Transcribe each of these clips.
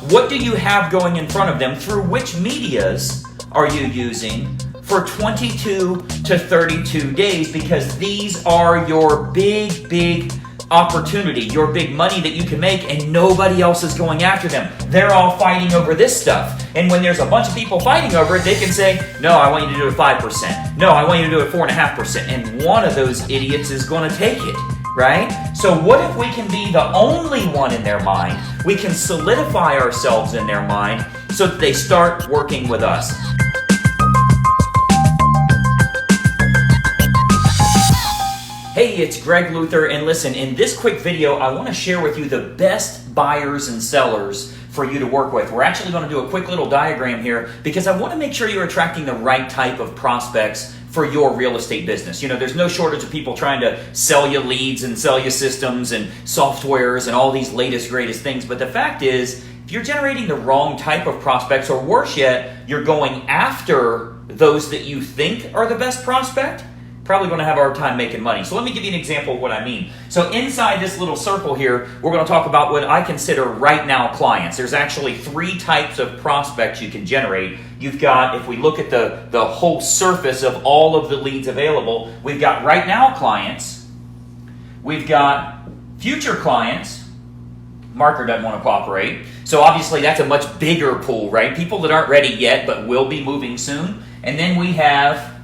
What do you have going in front of them? Through which medias are you using for 22 to 32 days? Because these are your big opportunity, your big money that you can make, and nobody else is going after them. They're all fighting over this stuff. And when there's a bunch of people fighting over it, they can say, no, I want you to do it 5%. No, I want you to do it 4.5%. And one of those idiots is going to take it. Right? So what if we can be the only one in their mind? We can solidify ourselves in their mind so that they start working with us. Hey, it's Greg Luther, and listen, in this quick video, I want to share with you the best buyers and sellers for you to work with. We're actually going to do a quick little diagram here because I want to make sure you're attracting the right type of prospects for your real estate business. You know, there's no shortage of people trying to sell you leads and sell you systems and softwares and all these latest, greatest things. But the fact is, if you're generating the wrong type of prospects, or worse yet, you're going after those that you think are the best prospect, probably going to have a hard time making money. So let me give you an example of what I mean. So inside this little circle here, we're going to talk about what I consider right now clients. There's actually 3 types of prospects you can generate. You've got, if we look at the whole surface of all of the leads available, we've got right now clients, we've got future clients. Marker doesn't want to cooperate. So obviously that's a much bigger pool, right? People that aren't ready yet but will be moving soon. And then we have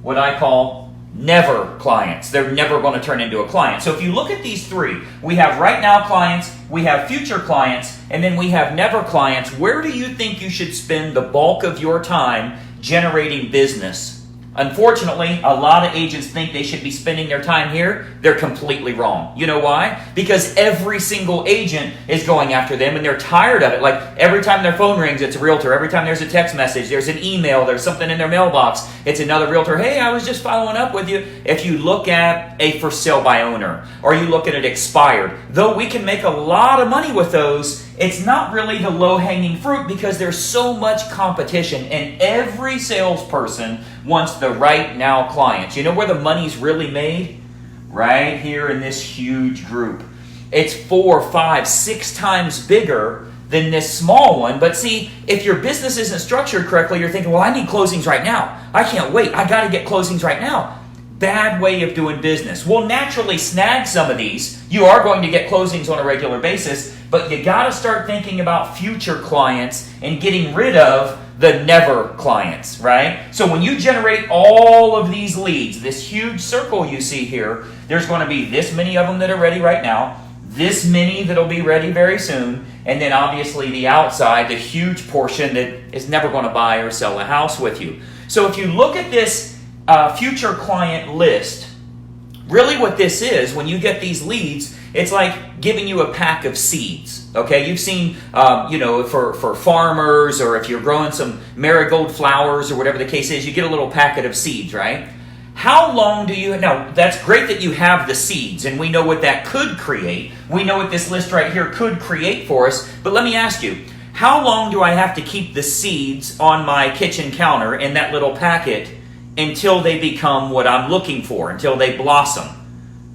what I call never clients. They're never going to turn into a client. So if you look at these 3, we have right now clients, we have future clients, and then we have never clients. Where do you think you should spend the bulk of your time generating business? Unfortunately, a lot of agents think they should be spending their time here. They're completely wrong. You know why? Because every single agent is going after them and they're tired of it. Like every time their phone rings, it's a realtor. Every time there's a text message, there's an email, there's something in their mailbox, it's another realtor. Hey, I was just following up with you. If you look at a for sale by owner or you look at it expired, though we can make a lot of money with those, it's not really the low-hanging fruit because there's so much competition and every salesperson wants the right now clients. You know where the money's really made? Right here in this huge group. It's 4, 5, 6 times bigger than this small one. But see, if your business isn't structured correctly, you're thinking, well, I need closings right now. I can't wait. I got to get closings right now. Bad way of doing business. We'll naturally snag some of these. You are going to get closings on a regular basis, but you got to start thinking about future clients and getting rid of the never clients, right? So when you generate all of these leads, this huge circle you see here, there's going to be this many of them that are ready right now, this many that'll be ready very soon, and then obviously the outside, the huge portion that is never going to buy or sell a house with you. So if you look at this future client list, really what this is, when you get these leads, it's like giving you a pack of seeds. Okay, you've seen, for farmers, or if you're growing some marigold flowers or whatever the case is, you get a little packet of seeds, right? How long do you, now that's great that you have the seeds and we know what that could create. We know what this list right here could create for us, but let me ask you, how long do I have to keep the seeds on my kitchen counter in that little packet until they become what I'm looking for, until they blossom?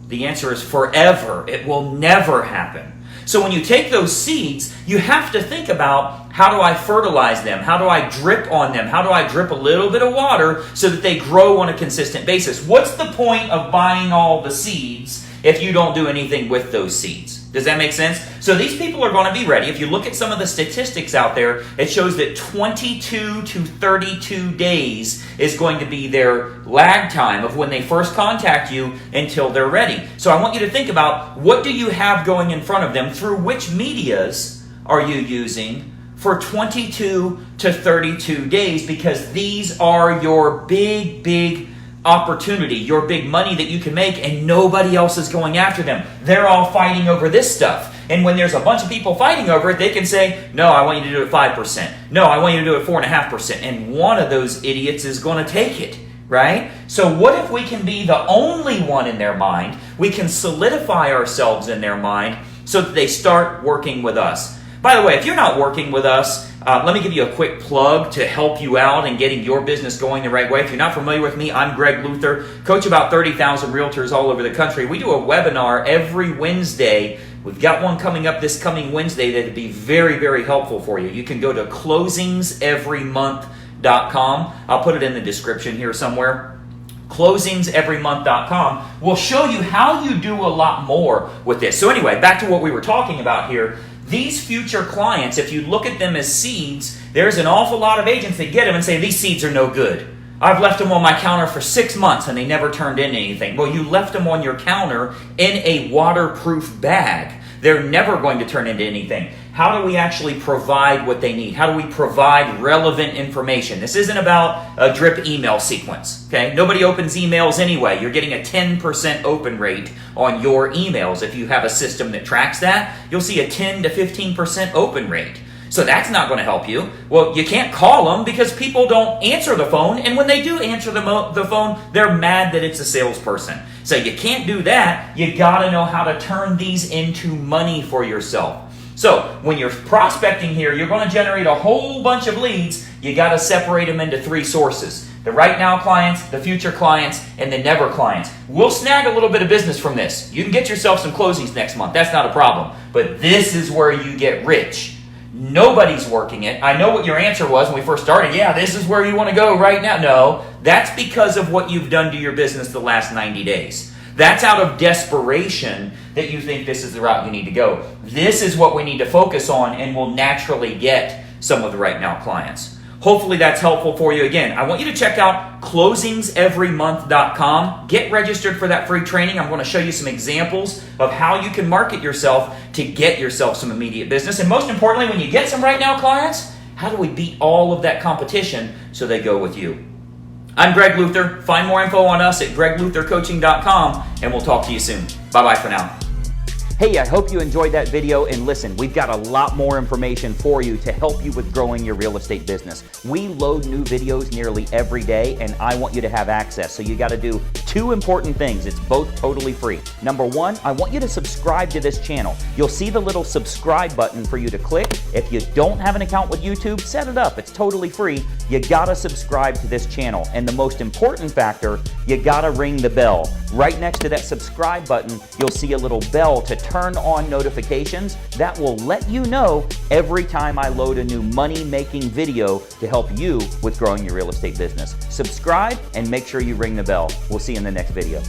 The answer is forever. It will never happen. So when you take those seeds, you have to think about, how do I fertilize them? How do I drip on them? How do I drip a little bit of water so that they grow on a consistent basis? What's the point of buying all the seeds if you don't do anything with those seeds? Does that make sense? So these people are going to be ready. If you look at some of the statistics out there, it shows that 22 to 32 days is going to be their lag time of when they first contact you until they're ready. So I want you to think about, what do you have going in front of them? Through which medias are you using for 22 to 32 days? Because these are your big opportunity, your big money that you can make, and nobody else is going after them. They're all fighting over this stuff. And when there's a bunch of people fighting over it, they can say, no, I want you to do it 5%. No, I want you to do it 4.5%. And one of those idiots is going to take it, right? So what if we can be the only one in their mind? We can solidify ourselves in their mind so that they start working with us. By the way, if you're not working with us, let me give you a quick plug to help you out in getting your business going the right way. If you're not familiar with me, I'm Greg Luther, coach about 30,000 realtors all over the country. We do a webinar every Wednesday We've got one coming up this coming Wednesday that would be very, very helpful for you. You can go to closingseverymonth.com. I'll put it in the description here somewhere. Closingseverymonth.com will show you how you do a lot more with this. So anyway, back to what we were talking about here. These future clients, if you look at them as seeds, there's an awful lot of agents that get them and say, these seeds are no good. I've left them on my counter for 6 months and they never turned into anything. Well, you left them on your counter in a waterproof bag. They're never going to turn into anything. How do we actually provide what they need? How do we provide relevant information? This isn't about a drip email sequence, okay? Nobody opens emails anyway. You're getting a 10% open rate on your emails. If you have a system that tracks that, you'll see a 10 to 15% open rate. So that's not going to help you. Well, you can't call them because people don't answer the phone. And when they do answer the phone, they're mad that it's a salesperson. So you can't do that. You got to know how to turn these into money for yourself. So when you're prospecting here, you're going to generate a whole bunch of leads. You got to separate them into 3 sources. The right now clients, the future clients, and the never clients. We'll snag a little bit of business from this. You can get yourself some closings next month. That's not a problem. But this is where you get rich. Nobody's working it. I know what your answer was when we first started. Yeah, this is where you want to go right now. No, that's because of what you've done to your business the last 90 days. That's out of desperation that you think this is the route you need to go. This is what we need to focus on, and we'll naturally get some of the right now clients. Hopefully that's helpful for you. Again, I want you to check out closingseverymonth.com. Get registered for that free training. I'm going to show you some examples of how you can market yourself to get yourself some immediate business. And most importantly, when you get some right now clients, how do we beat all of that competition so they go with you? I'm Greg Luther. Find more info on us at gregluthercoaching.com, and we'll talk to you soon. Bye-bye for now. Hey, I hope you enjoyed that video, and listen, we've got a lot more information for you to help you with growing your real estate business. We load new videos nearly every day, and I want you to have access. So you got to do 2 important things. It's both totally free. Number 1, I want you to subscribe to this channel. You'll see the little subscribe button for you to click. If you don't have an account with YouTube, set it up. It's totally free. You got to subscribe to this channel. And the most important factor, you got to ring the bell. Right next to that subscribe button, you'll see a little bell to turn on notifications. That will let you know every time I load a new money-making video to help you with growing your real estate business. Subscribe and make sure you ring the bell. We'll see you in the next video.